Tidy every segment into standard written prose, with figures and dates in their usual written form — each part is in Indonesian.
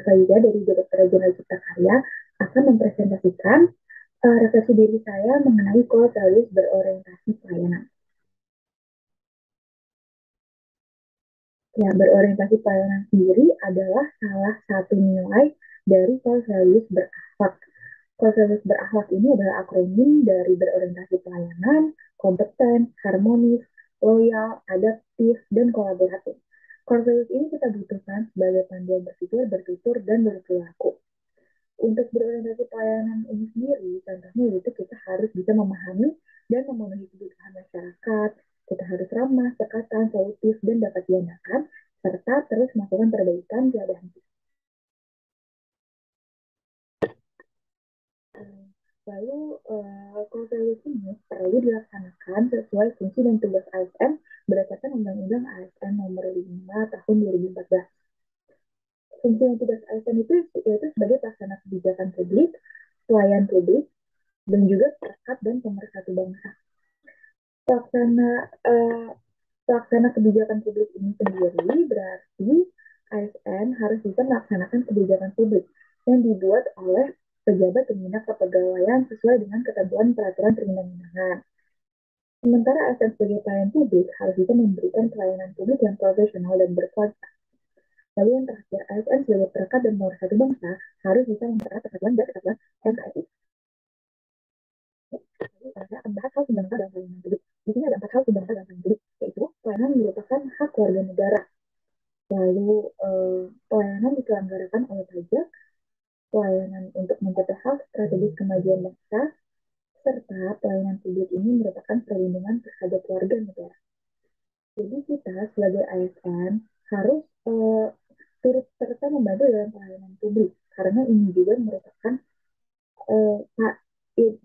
Faiza dari Direktorat Jenderal Cipta Karya akan mempresentasikan refleksi diri saya mengenai core values berorientasi pelayanan. Ya, berorientasi pelayanan sendiri adalah salah satu nilai dari core values berakhlak. Core values berakhlak ini adalah akronim dari berorientasi pelayanan, kompeten, harmonis, loyal, adaptif, dan kolaboratif. Core values ini kita butuhkan sebagai panduan berpikir, bertutur, dan berperilaku. Untuk berorientasi pelayanan ini sendiri, contohnya yaitu kita harus bisa memahami dan memenuhi kebutuhan masyarakat, kita harus ramah, sekatan, solutif, dan dapat diandalkan, serta terus melakukan perbaikan keadaan kita. Lalu, core values ini perlu dilaksanakan sesuai fungsi dan tugas ASN berdasarkan Undang-Undang ASN Nomor 5 Tahun 2014. Fungsi dan tugas ASN itu yaitu sebagai pelaksana kebijakan publik, pelayan publik, dan juga perekat dan pemersatu bangsa. Pelaksana eh, pelaksana kebijakan publik ini sendiri berarti ASN harus bisa melaksanakan kebijakan publik yang dibuat oleh pejabat pemindah kepegawaian sesuai dengan ketentuan peraturan perundang-undangan. Sementara ASN sebagai pelayan publik harus bisa memberikan pelayanan publik yang profesional dan berkualitas. Lalu yang terakhir, ASN sebagai perekat dan pemersatu bangsa harus bisa mempererat persatuan dan kesatuan NKRI. Ada 4 hal fundamental dalam pelayanan publik. Di sini ada 4 hal fundamental dalam pelayanan publik, yaitu pelayanan merupakan hak warga negara. Lalu pelayanan diselenggarakan oleh pajak, pelayanan untuk mencapai hak strategis kemajuan bangsa, serta pelayanan publik ini merupakan perlindungan terhadap warga negara. Jadi kita sebagai ASN harus turut serta membantu dalam pelayanan publik, karena ini juga merupakan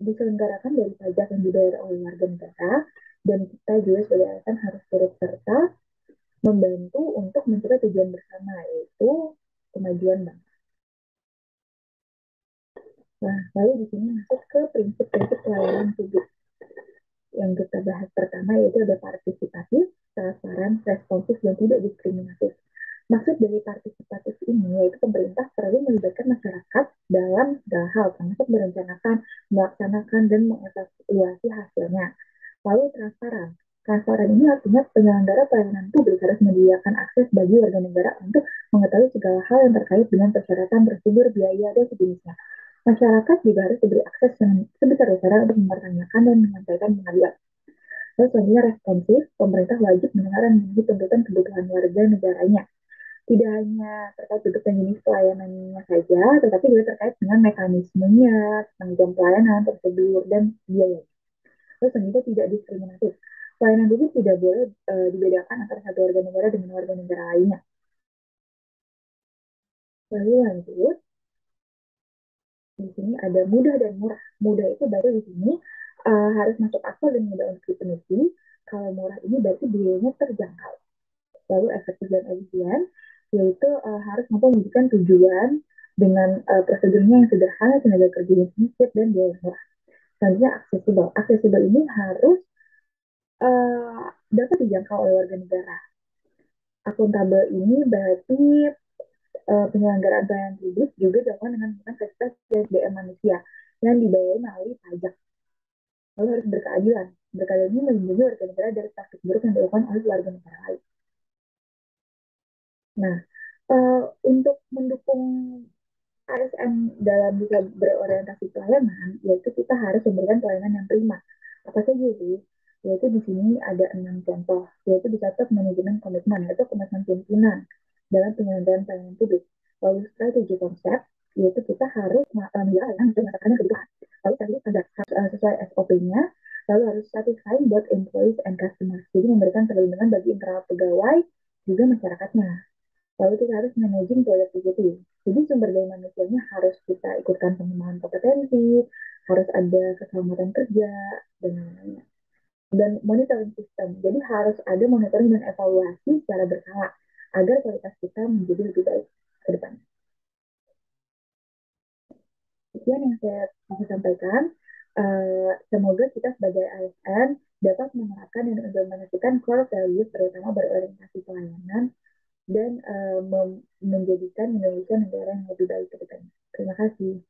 diselenggarakan dari pajak yang dibayar oleh warga negara, dan kita juga sebagai ASN harus turut serta membantu untuk mencapai tujuan bersama, yaitu kemajuan bangsa. Nah, lalu di sini masuk ke prinsip-prinsip pelayanan publik. Yang kita bahas pertama yaitu ada partisipatif, transparan, responsif, dan tidak diskriminatif. Maksud dari partisipatif ini yaitu pemerintah perlu melibatkan masyarakat dalam segala hal, termasuk merencanakan, melaksanakan, dan mengevaluasi hasilnya. Lalu transparan. Transparan ini artinya penyelenggara pelayanan publik harus menyediakan akses bagi warga negara untuk mengetahui segala hal yang terkait dengan persyaratan, prosedur, biaya, dan sejenisnya. Masyarakat juga harus diberi akses sebesar-besarnya untuk mempertanyakan dan menyampaikan pengaduan. Lalu selanjutnya responsif, pemerintah wajib mendengar dan memenuhi tuntutan kebutuhan warga negaranya. Tidak hanya terkait bentuk dan jenis pelayanannya saja, tetapi juga terkait dengan mekanismenya, tentang jam pelayanan, prosedur, dan biaya. Terus selanjutnya tidak diskriminatif. Pelayanan publik tidak boleh dibedakan antara satu warga negara dengan warga negara lainnya. Lalu lanjut, di sini ada mudah dan murah. Mudah itu baru di sini harus masuk akal dan mudah untuk dipenuhi. Kalau murah ini berarti biayanya terjangkau. Lalu efektif dan efisien, yaitu harus mampu mewujudkan tujuan dengan prosedurnya yang sederhana, tenaga kerja yang sedikit, dan biaya murah. Selanjutnya aksesibel. Aksesibel ini harus dapat dijangkau oleh warga negara. Akuntabel ini berarti penyelenggaraan pelayanan publik juga dilakukan dengan menggunakan fasilitas SDM manusia yang dibayar melalui pajak. Lalu harus berkeadilan. Berkeadilan ini melindungi warga negara dari praktik buruk yang dilakukan oleh warga negara lain. Nah, untuk mendukung ASN dalam bisa berorientasi pelayanan, yaitu kita harus memberikan pelayanan yang prima. Apa saja itu? Yaitu di sini ada 6 contoh, yaitu dicatat manajemen komitmen, yaitu komitmen pimpinan dalam penyelenggaraan pelayanan publik. Lalu strategi konsep, yaitu kita harus menjalankan dan mengatakan kebutuhan. Lalu tadi ada sesuai SOP-nya, lalu harus satisfying buat employees and customers, jadi memberikan perlindungan bagi internal pegawai juga masyarakatnya. Lalu kita harus managing productivity. Jadi sumber daya manusianya harus kita ikutkan pengembangan kompetensi, harus ada keselamatan kerja, dan lain-lainnya. Dan monitoring system. Jadi harus ada monitoring dan evaluasi secara berkala agar kualitas kita menjadi lebih baik ke depan. Sekian yang saya bisa sampaikan. Semoga kita sebagai ASN dapat menerapkan dan mengimplementasikan core values terutama berorientasi pelayanan dan menjadikan Indonesia negara yang lebih baik ke depannya. Terima kasih.